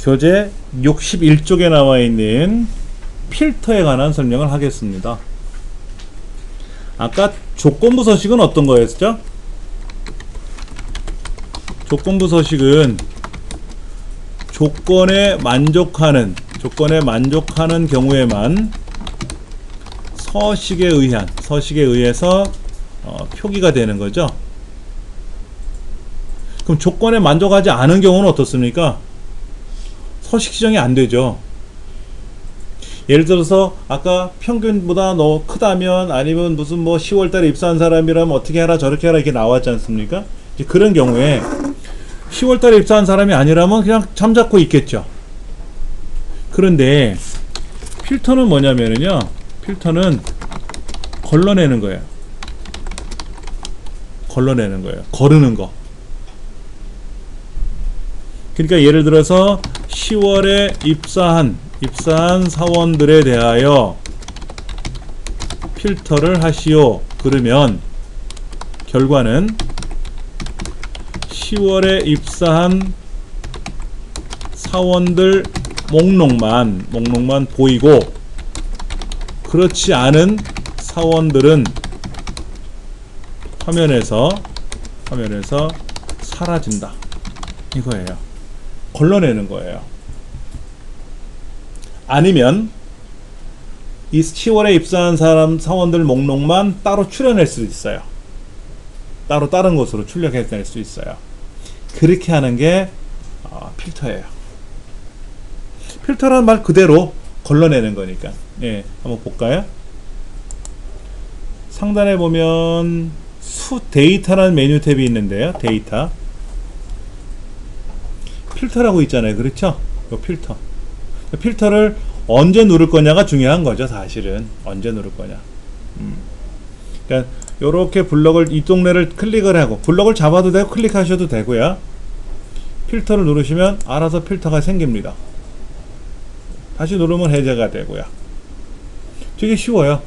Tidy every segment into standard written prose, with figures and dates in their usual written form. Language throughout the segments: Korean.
교재 61쪽에 나와 있는 필터에 관한 설명을 하겠습니다. 아까 조건부 서식은 어떤 거였죠? 조건부 서식은 조건에 만족하는 경우에만 서식에 의해서 표기가 되는 거죠. 그럼 조건에 만족하지 않은 경우는 어떻습니까? 서식 지정이 안 되죠. 예를 들어서 아까 평균보다 너 크다면, 아니면 무슨 뭐 10월달에 입사한 사람이라면 어떻게 해라 저렇게 해라 이렇게 나왔지 않습니까? 이제 그런 경우에 10월달에 입사한 사람이 아니라면 그냥 잠자코 있겠죠. 그런데 필터는 뭐냐면요, 필터는 걸러내는 거예요. 거르는 거. 그러니까 예를 들어서 10월에 입사한 사원들에 대하여 필터를 하시오. 그러면 결과는 10월에 입사한 사원들 목록만 보이고, 그렇지 않은 사원들은 화면에서 사라진다. 이거예요. 걸러내는 거예요. 아니면 이 10월에 입사한 사원들 목록만 따로 추려낼 수 있어요. 따로 다른 곳으로 출력해낼 수 있어요. 그렇게 하는 게 필터예요. 필터라는 말 그대로 걸러내는 거니까. 예, 한번 볼까요? 상단에 보면 데이터라는 메뉴 탭이 있는데요. 데이터. 필터라고 있잖아요. 그렇죠? 이 필터. 필터를 언제 누를 거냐가 중요한 거죠. 사실은 언제 누를 거냐. 그러니까 요렇게 블럭을, 이 동네를 클릭을 하고, 블럭을 잡아도 되고 클릭하셔도 되고요. 필터를 누르시면 알아서 필터가 생깁니다. 다시 누르면 해제가 되고요. 되게 쉬워요.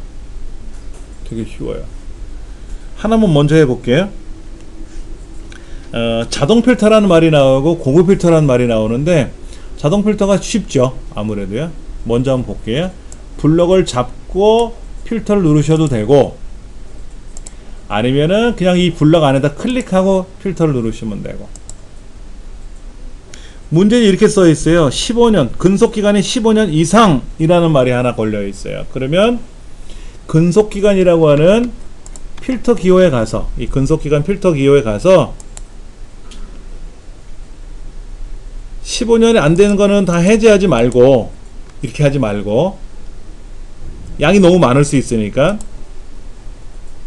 하나만 먼저 해볼게요. 자동 필터라는 말이 나오고 고급 필터라는 말이 나오는데, 자동 필터가 쉽죠. 아무래도요. 먼저 한번 볼게요. 블럭을 잡고 필터를 누르셔도 되고, 아니면은 그냥 이 블럭 안에다 클릭하고 필터를 누르시면 되고. 문제는 이렇게 써 있어요. 15년, 근속기간이 15년 이상이라는 말이 하나 걸려 있어요. 그러면 근속기간이라고 하는 필터 기호에 가서, 이 근속기간 필터 기호에 가서 15년이 안 되는 거는 다 해제하지 말고, 이렇게 하지 말고, 양이 너무 많을 수 있으니까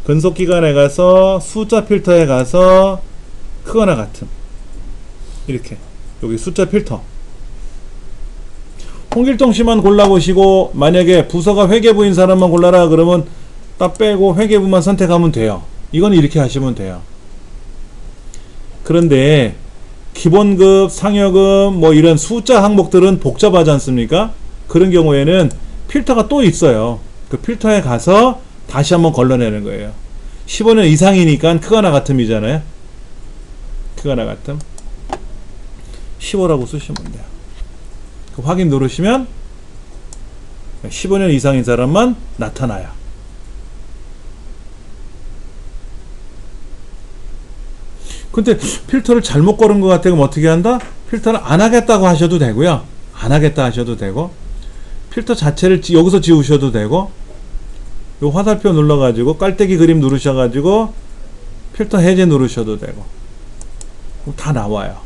근속기간에 가서 숫자 필터에 가서 크거나 같음, 이렇게 여기 숫자 필터, 홍길동 씨만 골라보시고, 만약에 부서가 회계부인 사람만 골라라 그러면 딱 빼고 회계부만 선택하면 돼요. 이건 이렇게 하시면 돼요. 그런데 기본급, 상여금 뭐 이런 숫자 항목들은 복잡하지 않습니까? 그런 경우에는 필터가 또 있어요. 그 필터에 가서 다시 한번 걸러내는 거예요. 15년 이상이니까 크거나 같음이잖아요. 크거나 같음 15라고 쓰시면 돼요. 그 확인 누르시면 15년 이상인 사람만 나타나요. 근데 필터를 잘못 걸은 것 같아. 그럼 어떻게 한다? 필터를 안 하겠다고 하셔도 되고요. 안 하겠다 하셔도 되고, 필터 자체를 여기서 지우셔도 되고, 요 화살표 눌러가지고 깔때기 그림 누르셔가지고 필터 해제 누르셔도 되고, 다 나와요.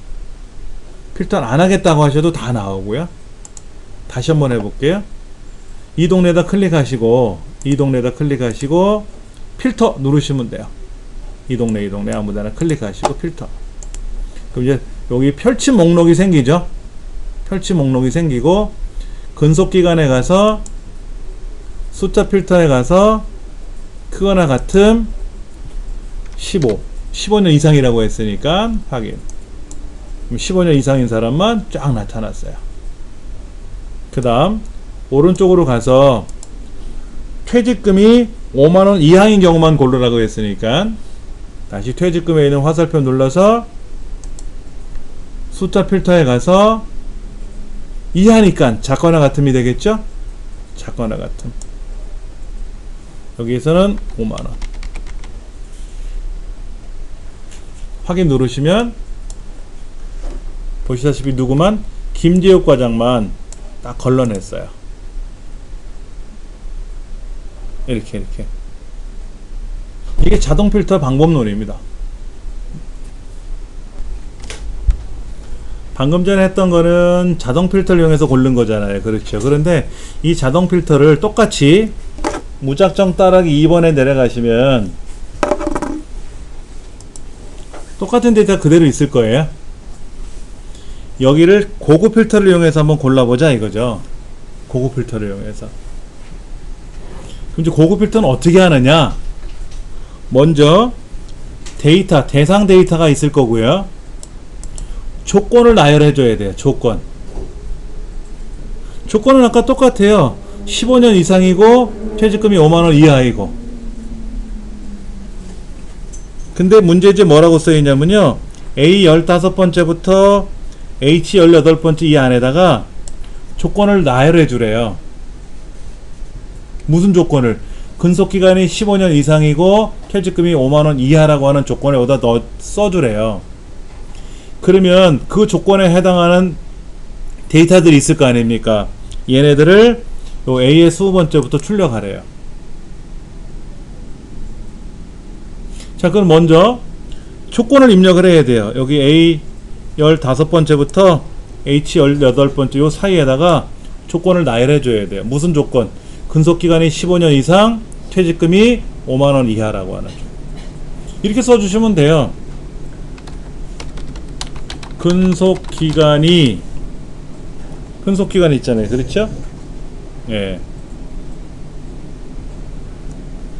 필터를 안 하겠다고 하셔도 다 나오고요. 다시 한번 해볼게요. 이 동네에다 클릭하시고, 필터 누르시면 돼요. 이 동네 아무데나 클릭하시고 필터. 그럼 이제 여기 펼침 목록이 생기죠. 펼침 목록이 생기고, 근속기간에 가서 숫자 필터에 가서 크거나 같음 15년 이상이라고 했으니까 확인. 15년 이상인 사람만 쫙 나타났어요. 그 다음 오른쪽으로 가서 퇴직금이 5만원 이하인 경우만 고르라고 했으니까 다시 퇴직금에 있는 화살표 눌러서 숫자 필터에 가서 이하니까 작거나 같음이 되겠죠? 작거나 같음. 여기에서는 5만원. 확인 누르시면 보시다시피 누구만? 김재욱 과장만 딱 걸러냈어요. 이렇게 이게 자동 필터 방법론입니다. 방금 전에 했던 거는 자동 필터를 이용해서 고른 거잖아요. 그렇죠. 그런데 이 자동 필터를 똑같이 무작정 따라하기 2번에 내려가시면 똑같은 데이터 그대로 있을 거예요. 여기를 고급 필터를 이용해서 한번 골라보자 이거죠. 고급 필터를 이용해서. 그럼 이제 고급 필터는 어떻게 하느냐? 먼저 데이터, 대상 데이터가 있을 거고요. 조건을 나열해 줘야 돼요. 조건은 아까 똑같아요. 15년 이상이고 퇴직금이 5만원 이하이고. 근데 문제 이제 뭐라고 써있냐면요, A 15번째부터 H 18번째 이 안에다가 조건을 나열해 주래요. 무슨 조건을? 근속기간이 15년 이상이고 퇴직금이 5만원 이하라고 하는 조건에 여기다 써주래요. 그러면 그 조건에 해당하는 데이터들이 있을 거 아닙니까? 얘네들을 요 A의 20번째부터 출력하래요. 자, 그럼 먼저 조건을 입력을 해야 돼요. 여기 A 15번째부터 H 18번째 요 사이에다가 조건을 나열해 줘야 돼요. 무슨 조건? 근속기간이 15년 이상, 퇴직금이 5만원 이하라고 하는 조건. 이렇게 써주시면 돼요. 근속기간이 있잖아요. 그렇죠? 예.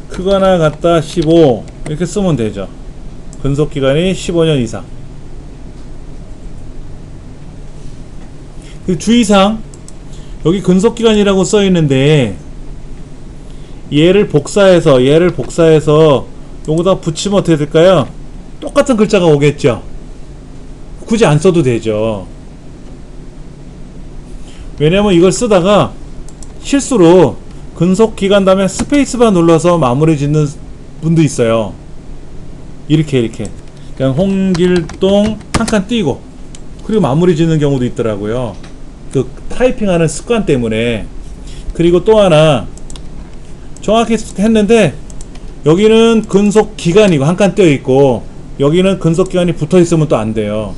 크거나 같다 15 이렇게 쓰면 되죠. 근속기간이 15년 이상. 그 주의사항, 여기 근속기간이라고 써 있는데 얘를 복사해서 요거다 붙이면 어떻게 될까요? 똑같은 글자가 오겠죠. 굳이 안 써도 되죠. 왜냐면 이걸 쓰다가 실수로 근속기간 다음에 스페이스바 눌러서 마무리 짓는 분도 있어요. 이렇게 그냥 홍길동 한 칸 띄고 그리고 마무리 짓는 경우도 있더라고요. 그 타이핑하는 습관 때문에. 그리고 또 하나 정확히 했는데 여기는 근속기간이고 한 칸 띄어 있고 여기는 근속기간이 붙어 있으면 또 안 돼요.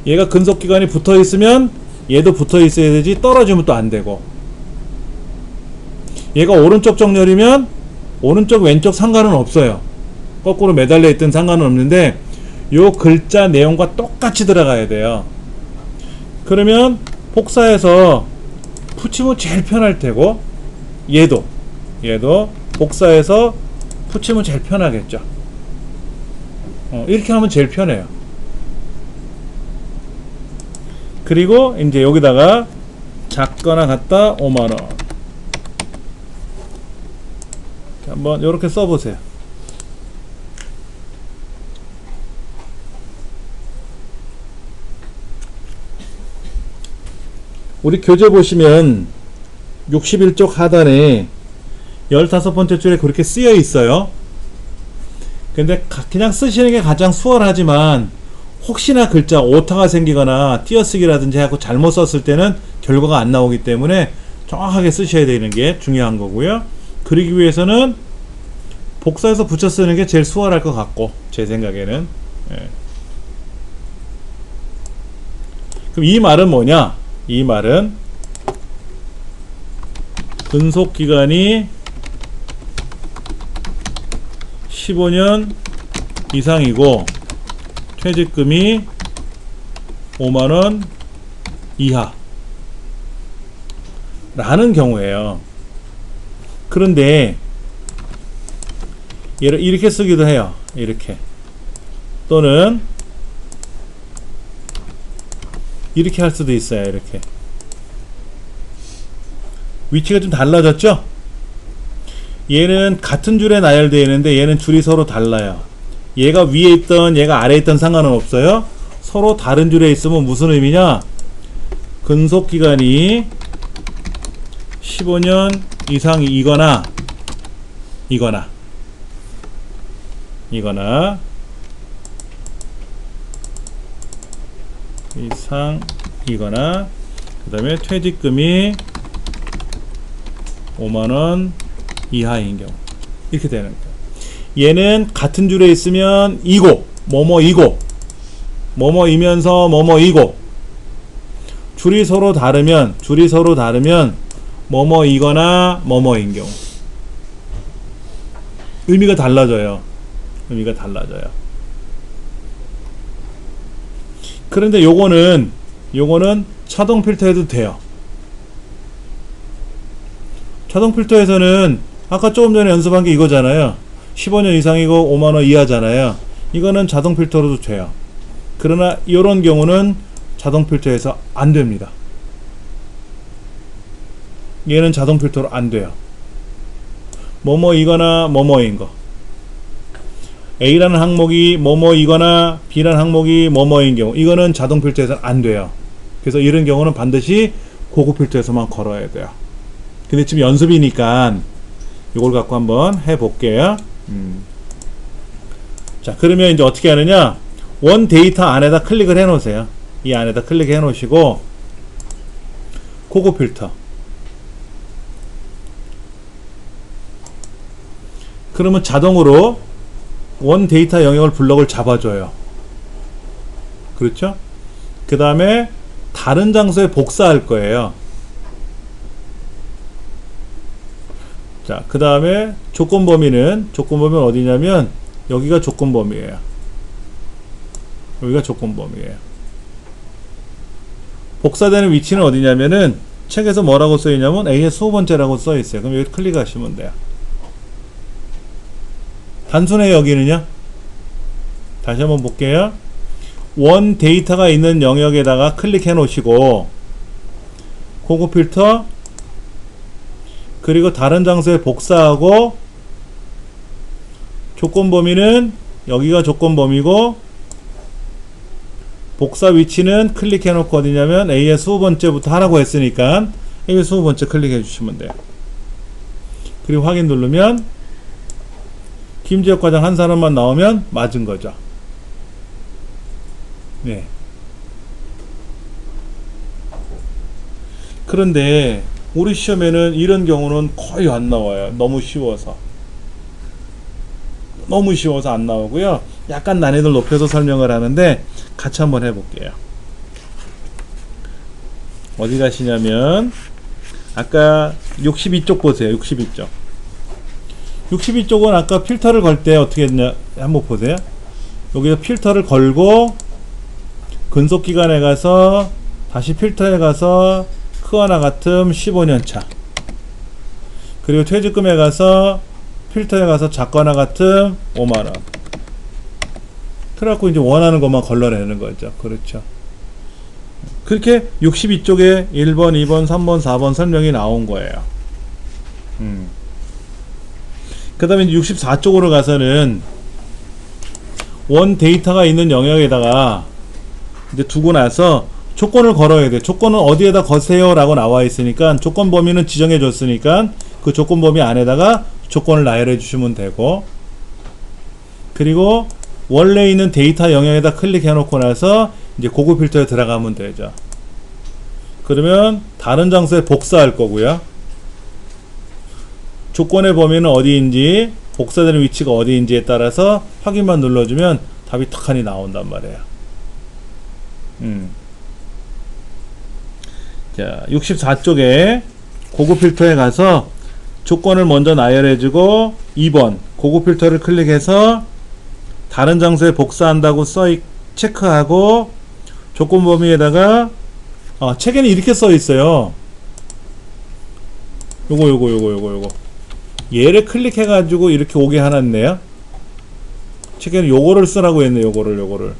얘가 근속기간이 붙어 있으면 얘도 붙어 있어야 되지, 떨어지면 또 안 되고, 얘가 오른쪽 정렬이면 오른쪽 왼쪽 상관은 없어요. 거꾸로 매달려 있든 상관은 없는데 요 글자 내용과 똑같이 들어가야 돼요. 그러면 복사해서 붙이면 제일 편할 테고, 얘도 복사해서 붙이면 제일 편하겠죠. 이렇게 하면 제일 편해요. 그리고 이제 여기다가 작거나 같다 5만원 한번 요렇게 써보세요. 우리 교재 보시면 61쪽 하단에 15번째 줄에 그렇게 쓰여 있어요. 근데 그냥 쓰시는 게 가장 수월하지만 혹시나 글자 오타가 생기거나 띄어쓰기라든지 하고 잘못 썼을 때는 결과가 안 나오기 때문에 정확하게 쓰셔야 되는 게 중요한 거고요. 그러기 위해서는 복사해서 붙여 쓰는 게 제일 수월할 것 같고, 제 생각에는. 예. 그럼 이 말은 뭐냐? 이 말은 근속기간이 15년 이상이고 퇴직금이 5만원 이하 라는 경우에요. 그런데 얘를 이렇게 쓰기도 해요. 이렇게, 또는 이렇게 할 수도 있어요. 이렇게 위치가 좀 달라졌죠? 얘는 같은 줄에 나열되어 있는데 얘는 줄이 서로 달라요. 얘가 위에 있던 얘가 아래에 있던 상관은 없어요. 서로 다른 줄에 있으면 무슨 의미냐? 근속기간이 15년 이상이거나 이상이거나 그 다음에 퇴직금이 5만원 이하인 경우 이렇게 되는 거예요. 얘는 같은 줄에 있으면 이고 뭐뭐이고 뭐뭐이면서 뭐뭐이고 줄이 서로 다르면 뭐뭐이거나 뭐뭐인 경우 의미가 달라져요. 그런데 요거는 자동 필터해도 돼요. 자동 필터에서는 아까 조금 전에 연습한 게 이거잖아요. 15년 이상이고 5만원 이하잖아요. 이거는 자동 필터로도 돼요. 그러나 이런 경우는 자동 필터에서 안 됩니다. 얘는 자동 필터로 안 돼요. 뭐뭐이거나 뭐뭐인 거. A라는 항목이 뭐뭐이거나 B라는 항목이 뭐뭐인 경우 이거는 자동 필터에서는 안 돼요. 그래서 이런 경우는 반드시 고급 필터에서만 걸어야 돼요. 근데 지금 연습이니까 이걸 갖고 한번 해볼게요. 자, 그러면 이제 어떻게 하느냐? 원 데이터 안에다 클릭을 해 놓으세요. 이 안에다 클릭해 놓으시고 고급 필터. 그러면 자동으로 원 데이터 영역을 블럭을 잡아줘요. 그렇죠? 그 다음에 다른 장소에 복사할 거예요. 자, 그 다음에 조건 범위는 어디냐면 여기가 조건 범위예요. 복사되는 위치는 어디냐면은 책에서 뭐라고 써있냐면 AS 5번째라고 써있어요. 그럼 여기 클릭하시면 돼요. 단순해요. 여기는요. 다시 한번 볼게요. 원 데이터가 있는 영역에다가 클릭해 놓으시고 고급 필터 그리고 다른 장소에 복사하고 조건 범위는 여기가 조건 범위고 복사 위치는 클릭해 놓고 어디냐면 AS 5번째부터 하라고 했으니까 AS 5번째 클릭해 주시면 돼요. 그리고 확인 누르면 김지혁 과장 한 사람만 나오면 맞은 거죠. 네. 그런데 우리 시험에는 이런 경우는 거의 안 나와요. 너무 쉬워서 안 나오고요. 약간 난이도를 높여서 설명을 하는데 같이 한번 해볼게요. 어디 가시냐면 아까 62쪽 보세요. 62쪽은 아까 필터를 걸 때 어떻게 했냐 한번 보세요. 여기서 필터를 걸고 근속기간에 가서 다시 필터에 가서 크거나 같음 15년차 그리고 퇴직금에 가서 필터에 가서 작거나 같음 5만원 그래갖고 이제 원하는 것만 걸러내는 거죠. 그렇죠. 그렇게 62쪽에 1번, 2번, 3번, 4번 설명이 나온 거예요. 그 다음에 64쪽으로 가서는 원 데이터가 있는 영역에다가 이제 두고 나서 조건을 걸어야 돼. 조건은 어디에다 거세요 라고 나와 있으니까 조건 범위는 지정해 줬으니까 그 조건 범위 안에다가 조건을 나열해 주시면 되고 그리고 원래 있는 데이터 영역에다 클릭해 놓고 나서 이제 고급 필터에 들어가면 되죠. 그러면 다른 장소에 복사할 거고요. 조건의 범위는 어디인지 복사되는 위치가 어디인지에 따라서 확인만 눌러주면 답이 탁하니 나온단 말이에요. 자, 64쪽에 고급 필터에 가서 조건을 먼저 나열해주고 2번 고급 필터를 클릭해서 다른 장소에 복사한다고 체크하고 조건 범위에다가 책에는 이렇게 써 있어요. 요거 얘를 클릭해 가지고 이렇게 오게 해놨네요. 책에는 요거를 쓰라고 했네. 요거를 요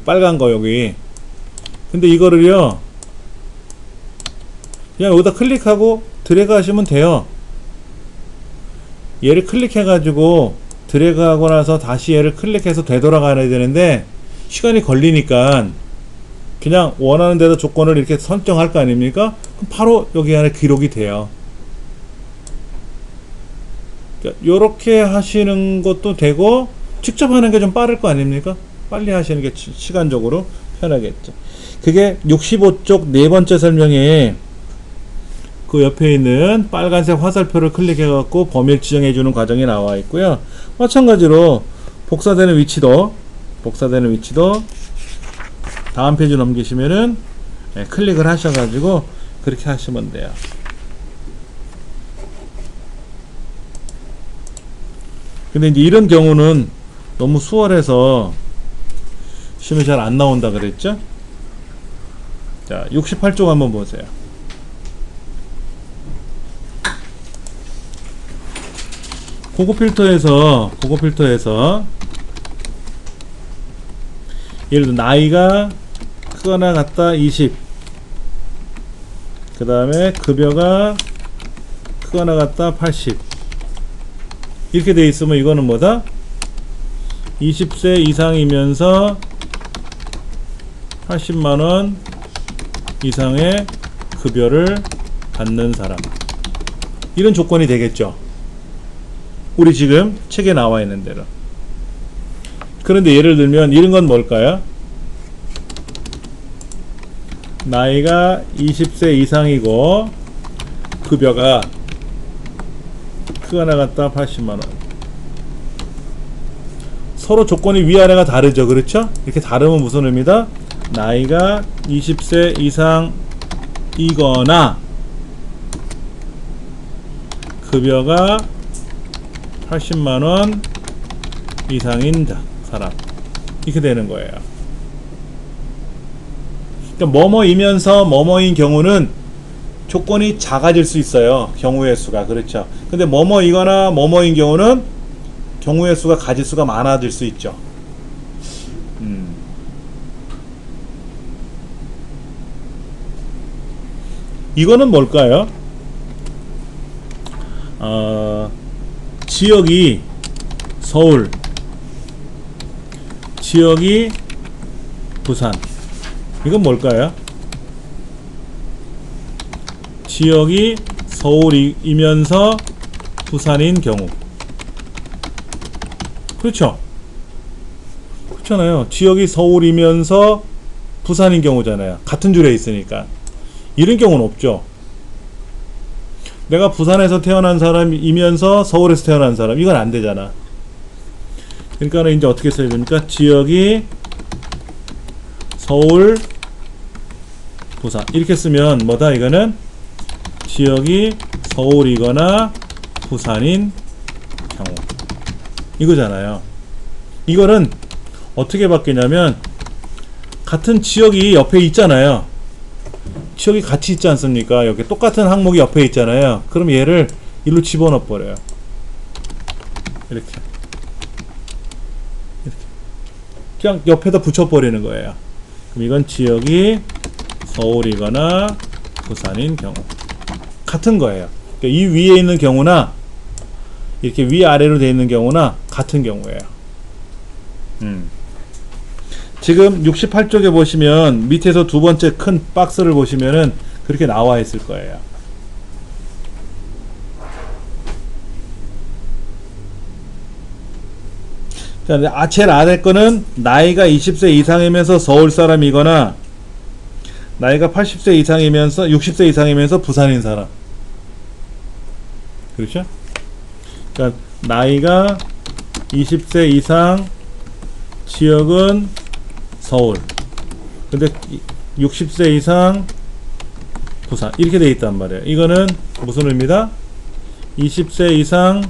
빨간 거 여기. 근데 이거를요 그냥 여기다 클릭하고 드래그 하시면 돼요. 얘를 클릭해 가지고 드래그 하고 나서 다시 얘를 클릭해서 되돌아가야 되는데 시간이 걸리니까 그냥 원하는 대로 조건을 이렇게 설정할 거 아닙니까? 그럼 바로 여기 안에 기록이 돼요. 요렇게 하시는 것도 되고 직접 하는 게 좀 빠를 거 아닙니까? 빨리 하시는 게 시간적으로 편하겠죠. 그게 65쪽 네 번째 설명에 그 옆에 있는 빨간색 화살표를 클릭해 갖고 범위를 지정해 주는 과정이 나와 있고요. 마찬가지로 복사되는 위치도 다음 페이지 넘기시면은 클릭을 하셔 가지고 그렇게 하시면 돼요. 근데 이제 이런 경우는 너무 수월해서 시험에 잘 안 나온다 그랬죠? 자, 68쪽 한번 보세요. 고급 필터에서 예를 들어 나이가 크거나 같다 20, 그 다음에 급여가 크거나 같다 80 이렇게 돼 있으면 이거는 뭐다? 20세 이상이면서 80만원 이상의 급여를 받는 사람, 이런 조건이 되겠죠. 우리 지금 책에 나와 있는 대로. 그런데 예를 들면 이런 건 뭘까요? 나이가 20세 이상이고 급여가 크거나 같다 80만원. 서로 조건이 위아래가 다르죠. 그렇죠? 이렇게 다르면 무슨 의미다? 나이가 20세 이상이거나 급여가 80만원 이상인 사람, 이렇게 되는 거예요. 그러니까 뭐뭐이면서 뭐뭐인 경우는 조건이 작아질 수 있어요. 경우의 수가. 그렇죠. 근데 뭐뭐이거나 뭐뭐인 경우는 경우의 수가 가지수가 많아질 수 있죠. 이거는 뭘까요? 지역이 서울, 지역이 부산. 이건 뭘까요? 지역이 서울이면서 부산인 경우. 그렇죠? 그렇잖아요. 지역이 서울이면서 부산인 경우잖아요. 같은 줄에 있으니까. 이런 경우는 없죠. 내가 부산에서 태어난 사람이면서 서울에서 태어난 사람, 이건 안 되잖아. 그러니까 이제 어떻게 써야 됩니까? 지역이 서울, 부산, 이렇게 쓰면 뭐다? 이거는 지역이 서울이거나 부산인 경우, 이거잖아요. 이거는 어떻게 바뀌냐면 같은 지역이 옆에 있잖아요. 지역이 같이 있지 않습니까? 여기 똑같은 항목이 옆에 있잖아요. 그럼 얘를 일로 집어넣어 버려요. 이렇게 그냥 옆에다 붙여 버리는 거예요. 그럼 이건 지역이 서울이거나 부산인 경우, 같은 거예요. 그러니까 이 위에 있는 경우나 이렇게 위아래로 되어 있는 경우나 같은 경우예요. 지금 68쪽에 보시면 밑에서 두 번째 큰 박스를 보시면은 그렇게 나와 있을 거예요. 자, 제일 아래 거는 나이가 20세 이상이면서 서울 사람이거나 나이가 80세 이상이면서 60세 이상이면서 부산인 사람. 그렇죠? 그러니까 나이가 20세 이상, 지역은 서울, 근데 60세 이상 부산, 이렇게 돼 있단 말이에요. 이거는 무슨 의미다? 20세 이상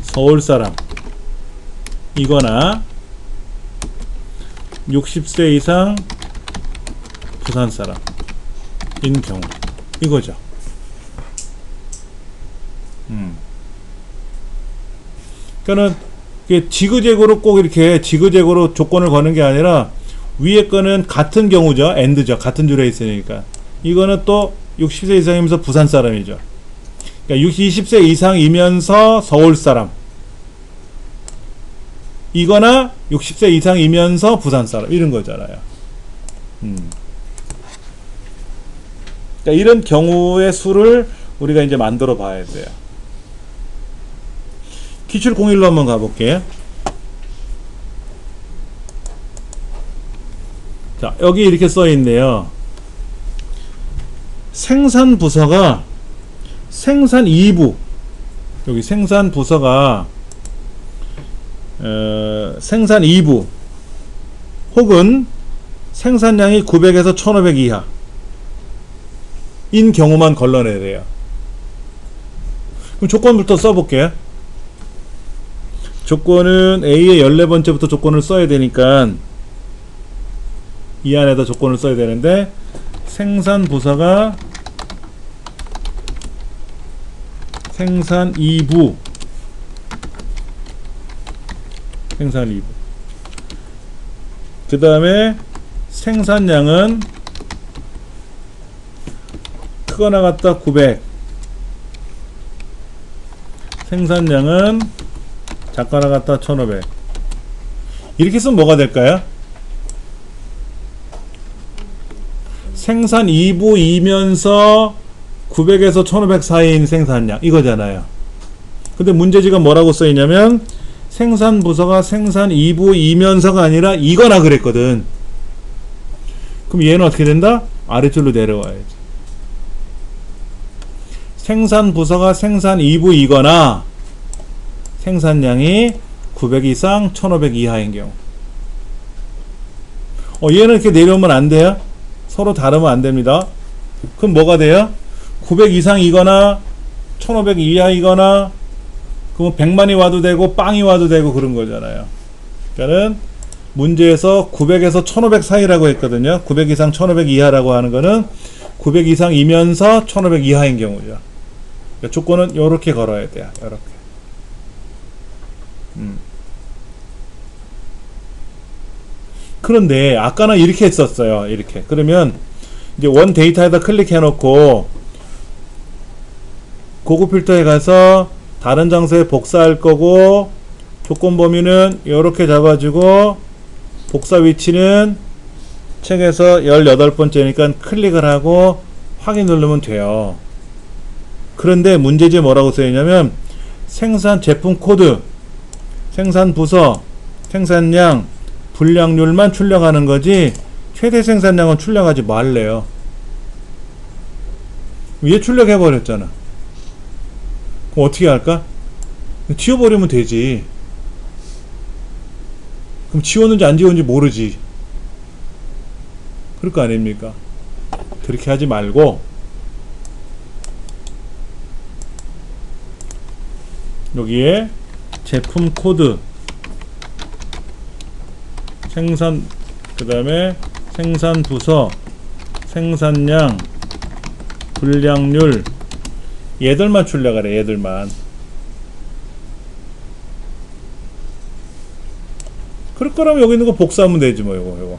서울 사람 이거나 60세 이상 부산 사람인 경우, 이거죠. 그러니까는 지그재그로 꼭 이렇게 지그재그로 조건을 거는 게 아니라 위에 거는 같은 경우죠. AND죠. 같은 줄에 있으니까. 이거는 또 60세 이상이면서 부산 사람이죠. 그러니까 20세 이상이면서 서울 사람 이거나 60세 이상이면서 부산 사람, 이런 거잖아요. 그러니까 이런 경우의 수를 우리가 이제 만들어 봐야 돼요. 기출 01로 한번 가볼게요. 자, 여기 이렇게 써 있네요. 생산 부서가 생산 2부, 여기 생산 부서가 생산 2부 혹은 생산량이 900에서 1500 이하 인 경우만 걸러내야 돼요. 그럼 조건부터 써볼게요. 조건은 A의 14번째부터 조건을 써야 되니까 이 안에다 조건을 써야 되는데, 생산 부서가 생산 2부 그 다음에 생산량은 크거나 같다 900, 생산량은 작거나 같다 1500. 이렇게 쓰면 뭐가 될까요? 생산 2부이면서 900에서 1500 사이인 생산량 이거잖아요. 근데 문제지가 뭐라고 써있냐면 생산 부서가 생산 2부이면서가 아니라 이거나 그랬거든. 그럼 얘는 어떻게 된다? 아래줄로 내려와야지. 생산 부서가 생산 2부이거나 생산량이 900 이상 1500 이하인 경우. 얘는 이렇게 내려오면 안 돼요. 서로 다르면 안 됩니다. 그럼 뭐가 돼요? 900 이상이거나 1500 이하이거나, 그럼 100만이 와도 되고 빵이 와도 되고 그런 거잖아요. 그러니까는 문제에서 900에서 1500 사이라고 했거든요. 900 이상 1500 이하라고 하는 거는 900 이상이면서 1500 이하인 경우죠. 그러니까 조건은 요렇게 걸어야 돼요. 요렇게. 그런데 아까는 이렇게 했었어요. 이렇게. 그러면 이제 원 데이터에다 클릭해 놓고 고급 필터에 가서 다른 장소에 복사할 거고, 조건 범위는 이렇게 잡아주고 복사 위치는 책에서 18번째니까 클릭을 하고 확인 누르면 돼요. 그런데 문제지에 뭐라고 써있냐면 생산 제품 코드, 생산 부서, 생산량, 분량률만 출력하는 거지 최대 생산량은 출력하지 말래요. 위에 출력해버렸잖아. 그럼 어떻게 할까? 지워버리면 되지. 그럼 지웠는지 안 지웠는지 모르지. 그럴 거 아닙니까? 그렇게 하지 말고 여기에 제품 코드, 생산, 그 다음에 생산 부서, 생산량, 분량률, 얘들만 출력하래. 얘들만. 그럴 거라면 여기 있는 거 복사하면 되지 뭐. 요거 요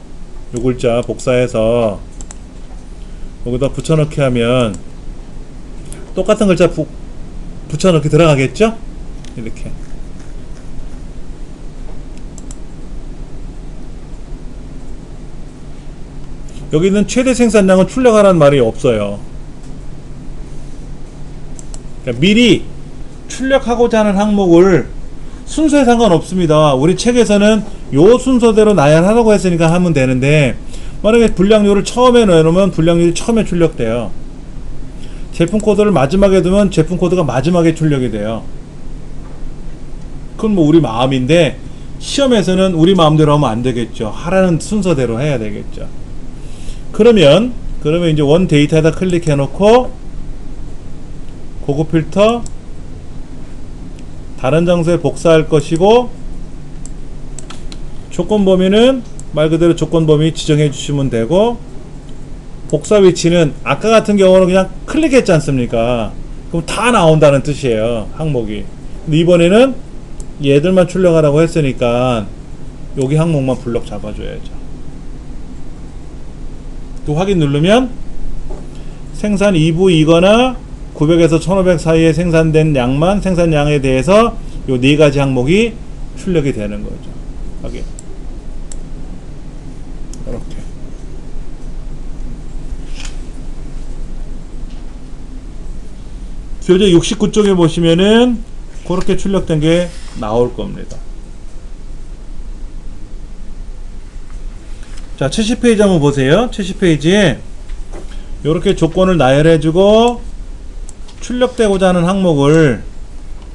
글자 복사해서 여기다 붙여넣기 하면 똑같은 글자 붙여넣기 들어가겠죠? 이렇게. 여기 있는 최대 생산량은 출력하라는 말이 없어요. 그러니까 미리 출력하고자 하는 항목을 순서에 상관없습니다. 우리 책에서는 요 순서대로 나열하라고 했으니까 하면 되는데, 만약에 분량률을 처음에 넣어놓으면 분량률이 처음에 출력돼요. 제품 코드를 마지막에 두면 제품 코드가 마지막에 출력이 돼요. 그건 뭐 우리 마음인데 시험에서는 우리 마음대로 하면 안 되겠죠. 하라는 순서대로 해야 되겠죠. 그러면 이제 원 데이터에다 클릭해 놓고 고급 필터 다른 장소에 복사할 것이고, 조건 범위는 말 그대로 조건 범위 지정해 주시면 되고, 복사 위치는 아까 같은 경우는 그냥 클릭했지 않습니까? 그럼 다 나온다는 뜻이에요, 항목이. 근데 이번에는 얘들만 출력하라고 했으니까 여기 항목만 블럭 잡아줘야죠. 또 확인 누르면 생산 2부이거나 900에서 1500 사이에 생산된 양만, 생산량에 대해서 요 네 가지 항목이 출력이 되는 거죠. 확인. 이렇게. 교재 69쪽에 보시면은 그렇게 출력된 게 나올 겁니다. 자, 70페이지 한번 보세요. 70페이지에 이렇게 조건을 나열해주고 출력되고자 하는 항목을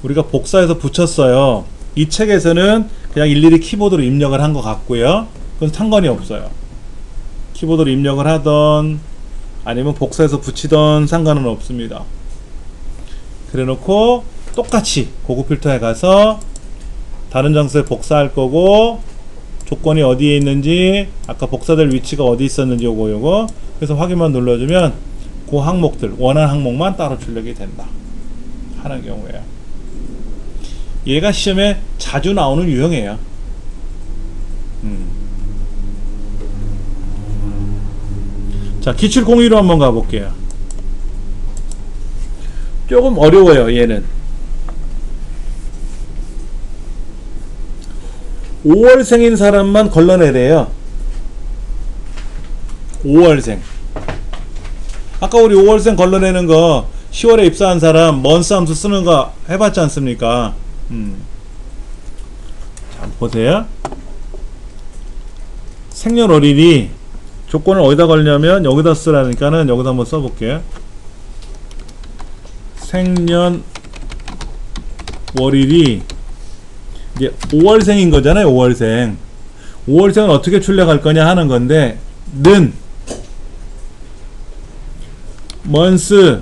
우리가 복사해서 붙였어요. 이 책에서는 그냥 일일이 키보드로 입력을 한 것 같고요. 그건 상관이 없어요. 키보드로 입력을 하던 아니면 복사해서 붙이던 상관은 없습니다. 그래 놓고 똑같이 고급 필터에 가서 다른 장소에 복사할 거고, 조건이 어디에 있는지, 아까 복사될 위치가 어디 있었는지 요거 그래서 확인만 눌러주면 그 항목들, 원하는 항목만 따로 출력이 된다 하는 경우에요. 얘가 시험에 자주 나오는 유형이에요. 자, 기출 공유로 한번 가볼게요. 조금 어려워요. 얘는 5월생인 사람만 걸러내래요. 5월생. 아까 우리 5월생 걸러내는 거 10월에 입사한 사람 먼스 함수 쓰는 거 해봤지 않습니까? 자, 보세요. 생년월일이 조건을 어디다 걸냐면 여기다 쓰라니까는 여기다 한번 써볼게요. 생년월일이 이제 5월생인 거잖아요. 5월생. 5월생은 어떻게 출력할 거냐 하는 건데, 는 month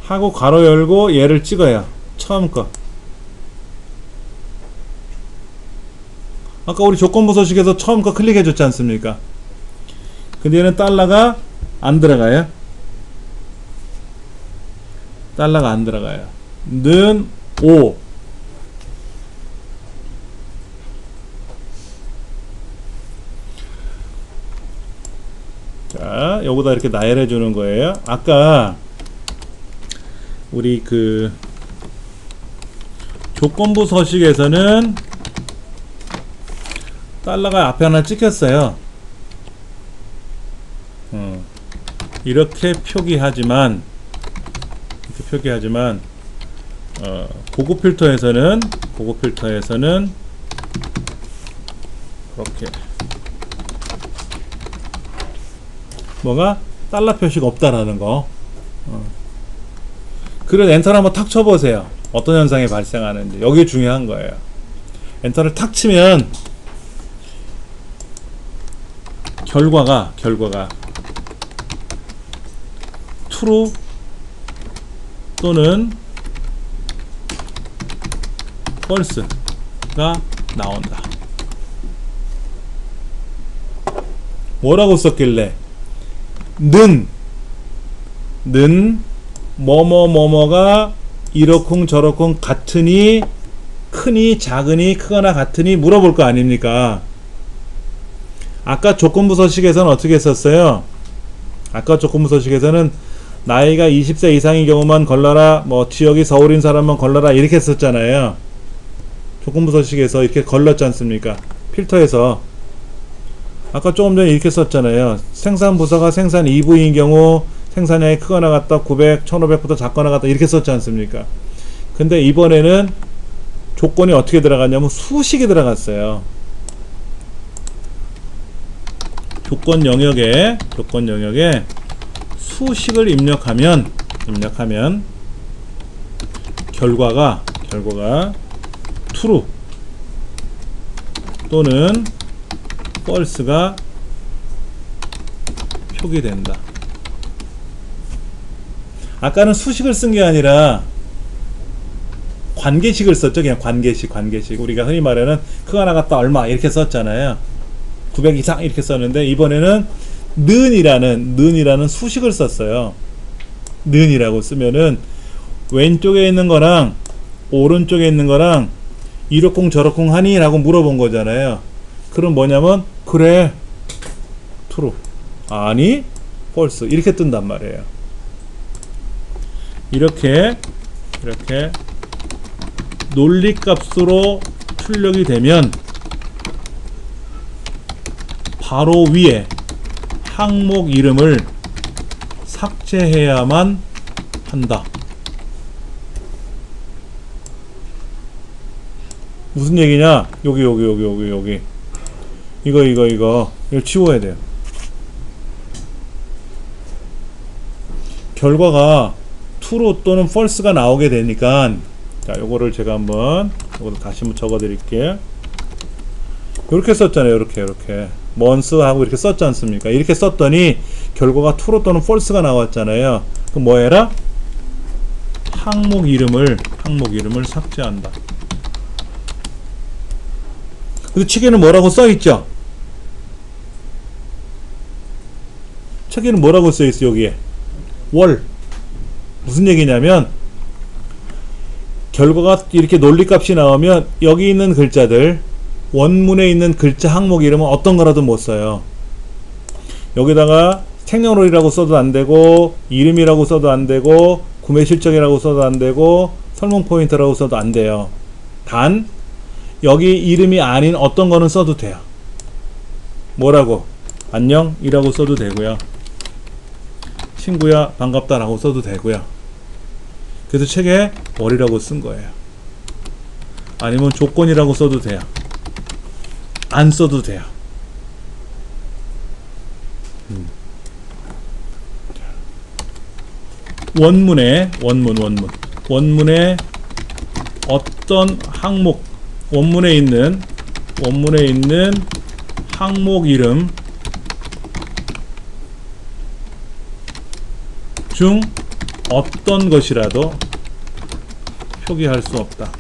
하고 괄호 열고 얘를 찍어요. 처음 거. 아까 우리 조건부 서식에서 처음 거 클릭해 줬지 않습니까? 근데 얘는 달러가 안 들어가요. 달러가 안 들어가요. 는 5. 자, 요거다 이렇게 나열해 주는 거예요. 아까 우리 그 조건부 서식에서는 달러가 앞에 하나 찍혔어요. 이렇게 표기하지만 고급 필터에서는 이렇게 뭐가 달러 표시가 없다라는 거. 그래서 엔터를 한번 탁 쳐보세요. 어떤 현상이 발생하는지. 여기 중요한 거예요. 엔터를 탁 치면 결과가 true 또는 false가 나온다. 뭐라고 썼길래 는 뭐뭐뭐뭐가 이러쿵 저러쿵 같으니, 크니 작으니, 크거나 같으니 물어볼 거 아닙니까? 아까 조건부 서식에서는 어떻게 썼어요? 아까 조건부 서식에서는 나이가 20세 이상인 경우만 걸러라, 뭐 지역이 서울인 사람만 걸러라 이렇게 썼잖아요. 조건부 서식에서 이렇게 걸렀지 않습니까? 필터에서 아까 조금 전에 이렇게 썼잖아요. 생산 부서가 생산 2부인 경우 생산량이 크거나 같다, 900, 1500보다 작거나 같다 이렇게 썼지 않습니까? 근데 이번에는 조건이 어떻게 들어갔냐면 수식이 들어갔어요. 조건 영역에 수식을 입력하면 결과가 true 또는 false가 표기된다. 아까는 수식을 쓴 게 아니라 관계식을 썼죠. 그냥 관계식. 우리가 흔히 말하는 크거나 같다 얼마 이렇게 썼잖아요. 900 이상 이렇게 썼는데 이번에는 는이라는 수식을 썼어요. 는이라고 쓰면은 왼쪽에 있는 거랑 오른쪽에 있는 거랑 이러쿵 저러쿵 하니? 라고 물어본 거잖아요. 그럼 뭐냐면 그래 true, 아니 false 이렇게 뜬단 말이에요. 이렇게 논리값으로 출력이 되면 바로 위에 항목 이름을 삭제해야만 한다. 무슨 얘기냐? 여기 이거 치워야 돼요. 결과가 true 또는 false가 나오게 되니까, 자, 요거를 제가 한번 요거를 다시 한번 적어 드릴게요. 이렇게 썼잖아요. 이렇게 months 하고 이렇게 썼지 않습니까? 이렇게 썼더니 결과가 true 또는 false가 나왔잖아요. 그럼 뭐 해라? 항목 이름을 삭제한다. 근데 책에는 뭐라고 써있죠? 책에는 뭐라고 써있어? 여기에 월. 무슨 얘기냐면 결과가 이렇게 논리값이 나오면 여기 있는 글자들, 원문에 있는 글자 항목 이름은 어떤 거라도 못 써요. 여기다가 생년월일이라고 써도 안 되고, 이름이라고 써도 안 되고, 구매 실적이라고 써도 안 되고, 설문 포인트라고 써도 안 돼요. 단 여기 이름이 아닌 어떤 거는 써도 돼요. 뭐라고? 안녕이라고 써도 되고요. 친구야 반갑다라고 써도 되고요. 그래서 책에 월이라고 쓴 거예요. 아니면 조건이라고 써도 돼요. 안 써도 돼요. 원문에 어떤 항목, 원문에 있는 항목 이름 중 어떤 것이라도 표기할 수 없다.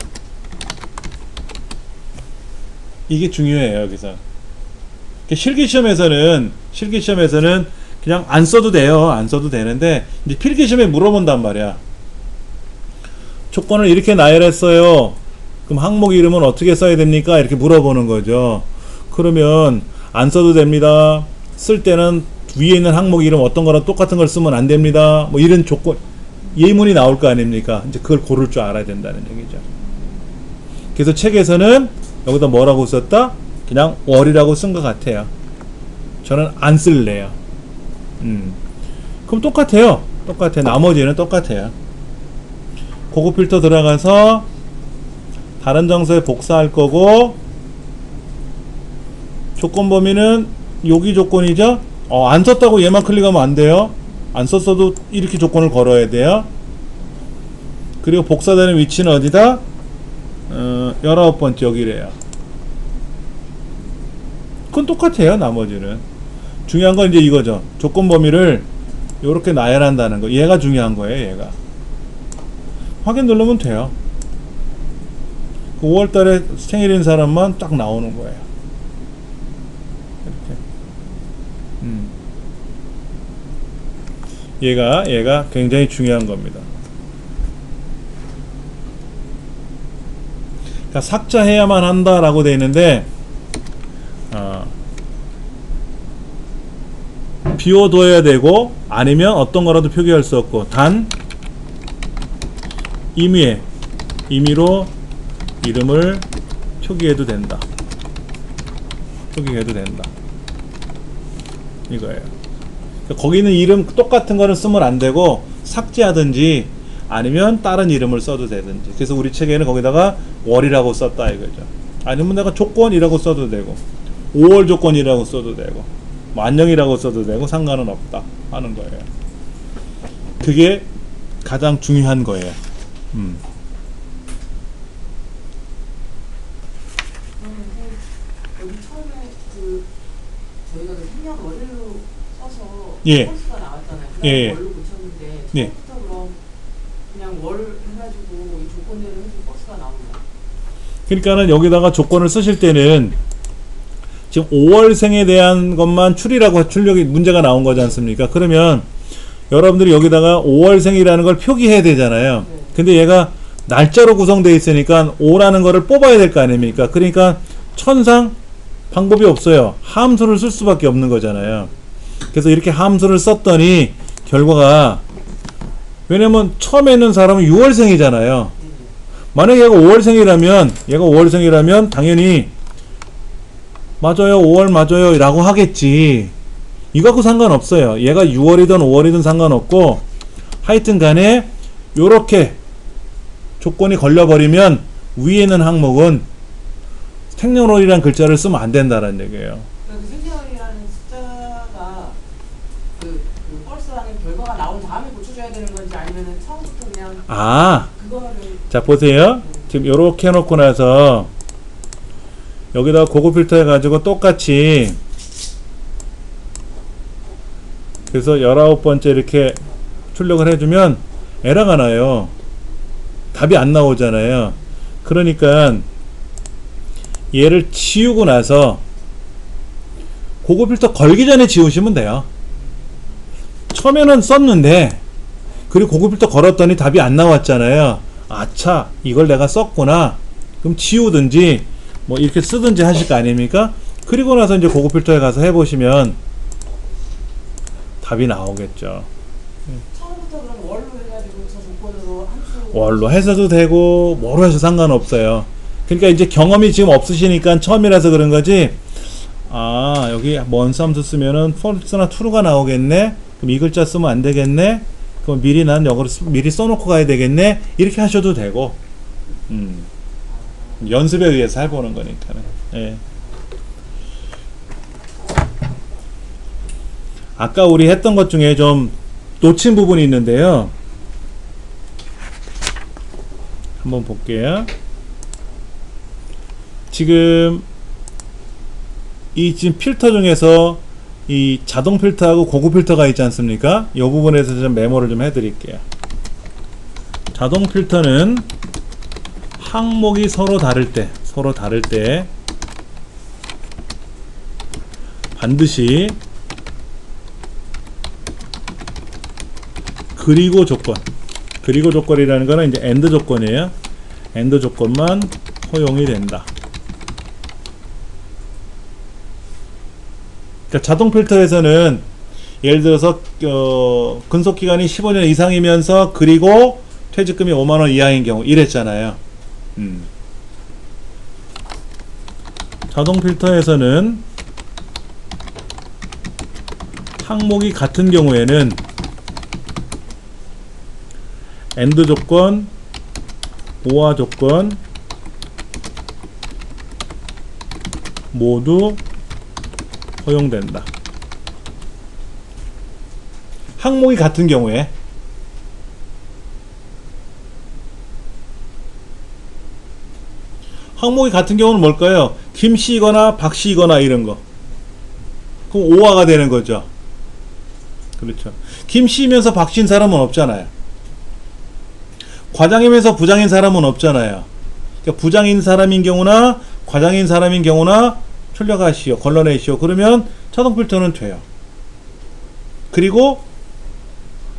이게 중요해요. 여기서 실기시험에서는 그냥 안 써도 돼요. 안 써도 되는데 이제 필기시험에 물어본단 말이야. 조건을 이렇게 나열했어요. 그럼 항목 이름은 어떻게 써야 됩니까? 이렇게 물어보는 거죠. 그러면 안 써도 됩니다. 쓸 때는 위에 있는 항목 이름 어떤 거랑 똑같은 걸 쓰면 안 됩니다. 뭐 이런 조건, 예문이 나올 거 아닙니까? 이제 그걸 고를 줄 알아야 된다는 얘기죠. 그래서 책에서는 여기다 뭐라고 썼다? 그냥 월이라고 쓴 것 같아요. 저는 안 쓸래요. 그럼 똑같아요. 나머지는 똑같아요. 고급 필터 들어가서 다른 정서에 복사할 거고, 조건 범위는 여기 조건이죠. 안 썼다고 얘만 클릭하면 안 돼요. 안 썼어도 이렇게 조건을 걸어야 돼요. 그리고 복사되는 위치는 어디다? 19번째 여기래요. 그건 똑같아요. 나머지는. 중요한 건 이제 이거죠. 조건 범위를 이렇게 나열한다는 거. 얘가 중요한 거예요. 얘가. 확인 누르면 돼요. 5월달에 생일인 사람만 딱 나오는 거예요. 이렇게. 얘가 굉장히 중요한 겁니다. 그러니까 삭제해야만 한다라고 되어 있는데, 비워둬야 되고, 아니면 어떤 거라도 표기할 수 없고, 단 임의로 이름을 표기해도 된다. 이거예요. 거기 있는 이름 똑같은 거를 쓰면 안 되고, 삭제하든지 아니면 다른 이름을 써도 되든지. 그래서 우리 책에는 거기다가 월이라고 썼다 이거죠. 아니면 내가 조건이라고 써도 되고, 5월 조건이라고 써도 되고, 뭐 안녕이라고 써도 되고, 상관은 없다 하는 거예요. 그게 가장 중요한 거예요. 여기 처음에 저희가 생년월일로 써서 예. 펄스가 나왔잖아요. 예. 월로 고쳤는데 예. 처음부터 그럼 그냥 월 해가지고 이 조건대로 해서 펄스가 나옵니다. 그러니까는 여기다가 조건을 쓰실 때는 지금 5월생에 대한 것만 출력이 문제가 나온 거지 않습니까? 그러면 여러분들이 여기다가 5월생이라는 걸 표기해야 되잖아요. 네. 근데 얘가 날짜로 구성되어 있으니까 5라는 거를 뽑아야 될 거 아닙니까? 그러니까 천상 방법이 없어요. 함수를 쓸 수밖에 없는 거잖아요. 그래서 이렇게 함수를 썼더니 결과가, 왜냐면 처음에 있는 사람은 6월생이잖아요. 만약에 얘가 5월생이라면 당연히 맞아요, 5월 맞아요 라고 하겠지. 이거 갖고 상관없어요. 얘가 6월이든 5월이든 상관없고 하여튼 간에 요렇게 조건이 걸려버리면 위에 있는 항목은 생년월일이라는 글자를 쓰면 안 된다는 얘기예요. 그 생년월일이라는 숫자가 그 펄스라는 결과가 나온 다음에 고쳐줘야 되는 건지 아니면은 처음부터 그냥 그거를 자 보세요. 지금 요렇게 해놓고 나서 여기다 고급 필터 해가지고 똑같이 그래서 19번째 이렇게 출력을 해주면 에러가 나요. 답이 안 나오잖아요. 그러니까 얘를 지우고 나서 고급 필터 걸기 전에 지우시면 돼요. 처음에는 썼는데 그리고 고급 필터 걸었더니 답이 안 나왔잖아요. 아차, 이걸 내가 썼구나. 그럼 지우든지 뭐 이렇게 쓰든지 하실 거 아닙니까? 그리고 나서 이제 고급 필터에 가서 해보시면 답이 나오겠죠. 처음부터 그럼 월로 해가지고 저 조건으로 함수 월로 해서도 되고 뭐로 해서 상관없어요. 그러니까 이제 경험이 지금 없으시니까 처음이라서 그런 거지. 아, 여기 먼 함수 쓰면은 false나 true가 나오겠네. 그럼 이 글자 쓰면 안 되겠네. 그럼 미리 난 영어로 미리 써놓고 가야 되겠네. 이렇게 하셔도 되고. 연습에 의해서 해보는 거니까는. 예. 아까 우리 했던 것 중에 좀 놓친 부분이 있는데요. 한번 볼게요. 지금 이 지금 필터 중에서 이 자동 필터하고 고급 필터가 있지 않습니까? 이 부분에서 좀 메모를 좀 해드릴게요. 자동 필터는 항목이 서로 다를 때 반드시 그리고 조건이라는 거는 이제 AND 조건이에요. AND 조건만 허용이 된다. 그러니까 자동 필터에서는 예를 들어서 근속 기간이 15년 이상이면서 그리고 퇴직금이 5만 원 이하인 경우 이랬잖아요. 자동 필터에서는 항목이 같은 경우에는 AND 조건, OR 조건 모두 허용된다. 항목이 같은 경우에 경우는 뭘까요? 김씨이거나 박씨이거나 이런 거. 그럼 오화가 되는 거죠. 그렇죠. 김씨이면서 박씨인 사람은 없잖아요. 과장이면서 부장인 사람은 없잖아요. 그러니까 부장인 사람인 경우나 과장인 사람인 경우나 출력하시오, 걸러내시오. 그러면 자동 필터는 돼요. 그리고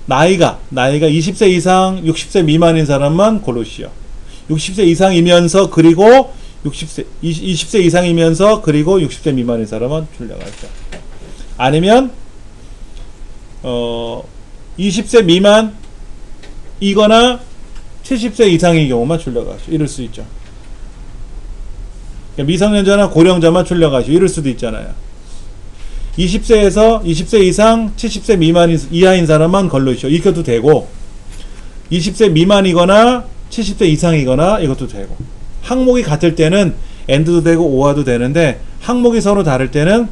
나이가 20세 이상 60세 미만인 사람만 고르시오. 60세 이상이면서 그리고 20세 이상이면서 그리고 60세 미만인 사람은 출력하시오. 아니면 20세 미만이거나 70세 이상인 경우만 출력하시오. 이럴 수 있죠. 미성년자나 고령자만 출력하시오. 이럴 수도 있잖아요. 20세 이상 70세 미만 이하인 사람만 걸르시오. 이것도 되고 20세 미만이거나 70세 이상이거나 이것도 되고 항목이 같을 때는 AND도 되고 OR도 되는데 항목이 서로 다를 때는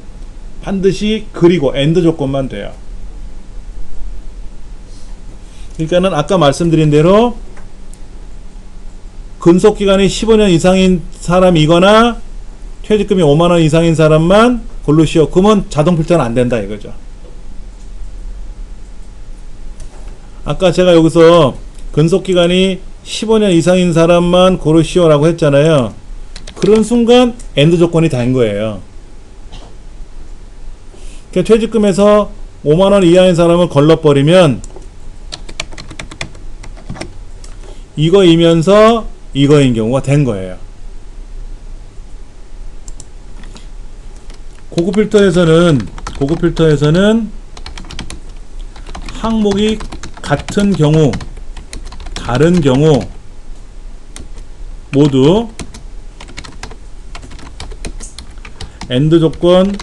반드시 그리고 AND 조건만 돼요. 그러니까는 아까 말씀드린 대로 근속기간이 15년 이상인 사람이거나 퇴직금이 5만원 이상인 사람만 고르시오. 그러면 자동 필터는 안 된다 이거죠. 아까 제가 여기서 근속기간이 15년 이상인 사람만 고르시오 라고 했잖아요. 그런 순간 AND 조건이 된 거예요. 그러니까 퇴직금에서 5만원 이하인 사람을 걸러버리면 이거이면서 이거인 경우가 된 거예요. 고급 필터에서는 항목이 같은 경우, 다른 경우 모두 AND 조건,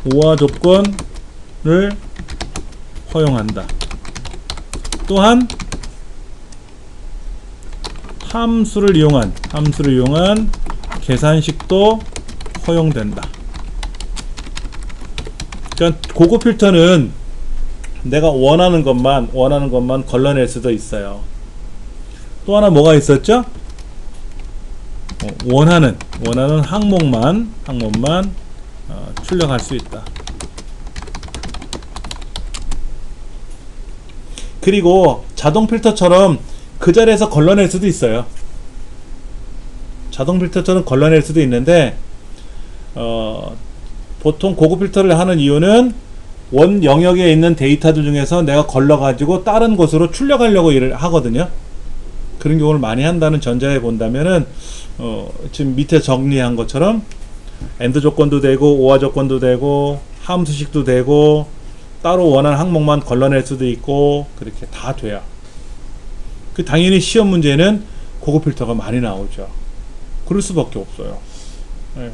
오화 조건을 허용한다. 또한 함수를 이용한 계산식도 허용된다. 그러니까 고급 필터는 내가 원하는 것만 걸러낼 수도 있어요. 또 하나 뭐가 있었죠? 원하는 항목만 출력할 수 있다. 그리고 자동 필터처럼 그 자리에서 걸러낼 수도 있어요. 자동 필터처럼 걸러낼 수도 있는데 보통 고급 필터를 하는 이유는 원 영역에 있는 데이터들 중에서 내가 걸러 가지고 다른 곳으로 출력하려고 일을 하거든요. 그런 경우를 많이 한다는 전제에 본다면은 지금 밑에 정리한 것처럼 엔드 조건도 되고 오화 조건도 되고 함수식도 되고 따로 원하는 항목만 걸러낼 수도 있고 그렇게 다 돼요. 그 당연히 시험 문제는 고급 필터가 많이 나오죠. 그럴 수밖에 없어요. 네.